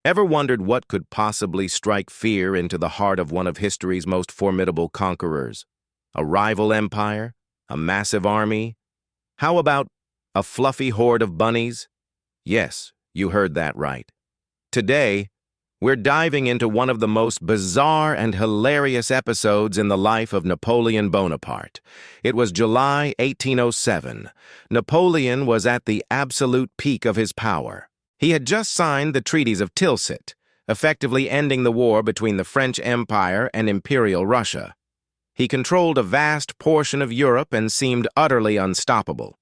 Ever wondered what could possibly strike fear into the heart of one of history's most formidable conquerors? A rival empire? A massive army? How about a fluffy horde of bunnies? Yes, you heard that right. Today, we're diving into one of the most bizarre and hilarious episodes in the life of Napoleon Bonaparte. It was July 1807. Napoleon was at the absolute peak of his power. He had just signed the treaties of Tilsit, effectively ending the war between the French Empire and Imperial Russia. He controlled a vast portion of Europe and seemed utterly unstoppable.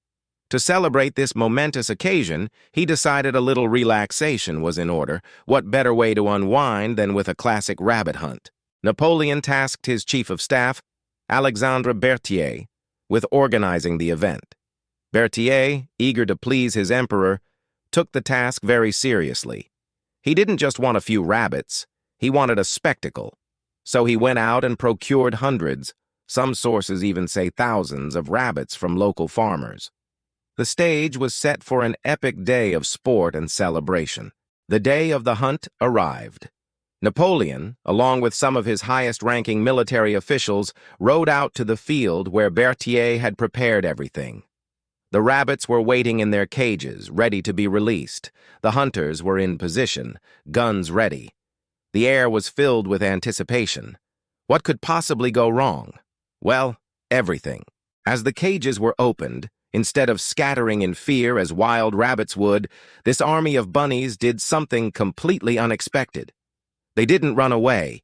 To celebrate this momentous occasion, he decided a little relaxation was in order. What better way to unwind than with a classic rabbit hunt? Napoleon tasked his chief of staff, Alexandre Berthier, with organizing the event. Berthier, eager to please his emperor, took the task very seriously. He didn't just want a few rabbits, he wanted a spectacle. So he went out and procured hundreds, some sources even say thousands, of rabbits from local farmers. The stage was set for an epic day of sport and celebration. The day of the hunt arrived. Napoleon, along with some of his highest-ranking military officials, rode out to the field where Berthier had prepared everything. The rabbits were waiting in their cages, ready to be released. The hunters were in position, guns ready. The air was filled with anticipation. What could possibly go wrong? Well, everything. As the cages were opened, instead of scattering in fear as wild rabbits would, this army of bunnies did something completely unexpected. They didn't run away.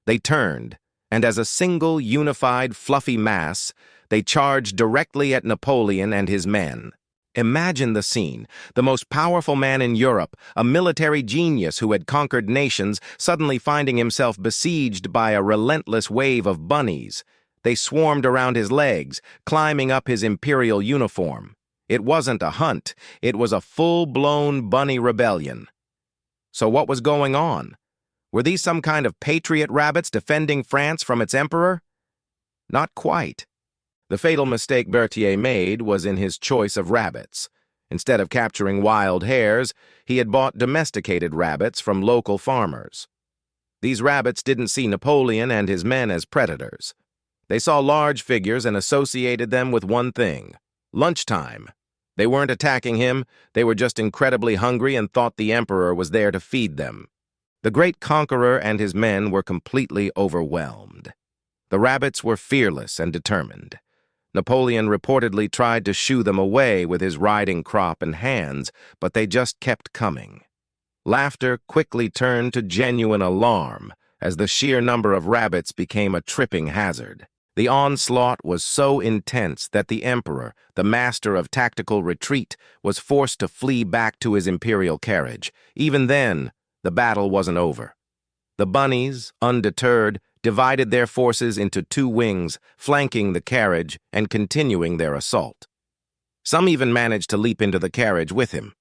They turned, and as a single, unified, fluffy mass, they charged directly at Napoleon and his men. Imagine the scene. The most powerful man in Europe, a military genius who had conquered nations, suddenly finding himself besieged by a relentless wave of bunnies. They swarmed around his legs, climbing up his imperial uniform. It wasn't a hunt, it was a full-blown bunny rebellion. So what was going on? Were these some kind of patriot rabbits defending France from its emperor? Not quite. The fatal mistake Berthier made was in his choice of rabbits. Instead of capturing wild hares, he had bought domesticated rabbits from local farmers. These rabbits didn't see Napoleon and his men as predators. They saw large figures and associated them with one thing: lunchtime. They weren't attacking him, they were just incredibly hungry and thought the emperor was there to feed them. The great conqueror and his men were completely overwhelmed. The rabbits were fearless and determined. Napoleon reportedly tried to shoo them away with his riding crop and hands, but they just kept coming. Laughter quickly turned to genuine alarm as the sheer number of rabbits became a tripping hazard. The onslaught was so intense that the emperor, the master of tactical retreat, was forced to flee back to his imperial carriage. Even then, the battle wasn't over. The bunnies, undeterred, divided their forces into two wings, flanking the carriage and continuing their assault. Some even managed to leap into the carriage with him.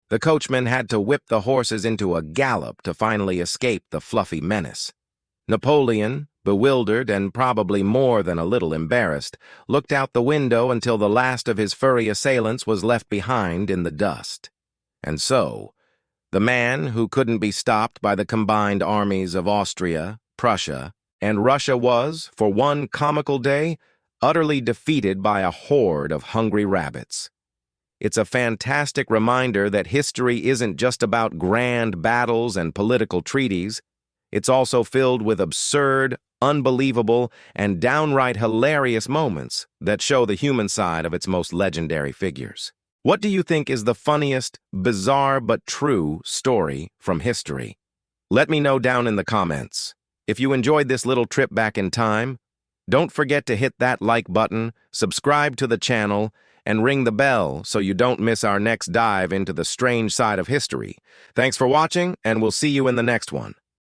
The coachman had to whip the horses into a gallop to finally escape the fluffy menace. Napoleon, bewildered and probably more than a little embarrassed, looked out the window until the last of his furry assailants was left behind in the dust. And so, the man who couldn't be stopped by the combined armies of Austria, Prussia, and Russia was, for one comical day, utterly defeated by a horde of hungry rabbits. It's a fantastic reminder that history isn't just about grand battles and political treaties. It's also filled with absurd, unbelievable, and downright hilarious moments that show the human side of its most legendary figures. What do you think is the funniest, bizarre but true story from history? Let me know down in the comments. If you enjoyed this little trip back in time, don't forget to hit that like button, subscribe to the channel, and ring the bell so you don't miss our next dive into the strange side of history. Thanks for watching, and we'll see you in the next one.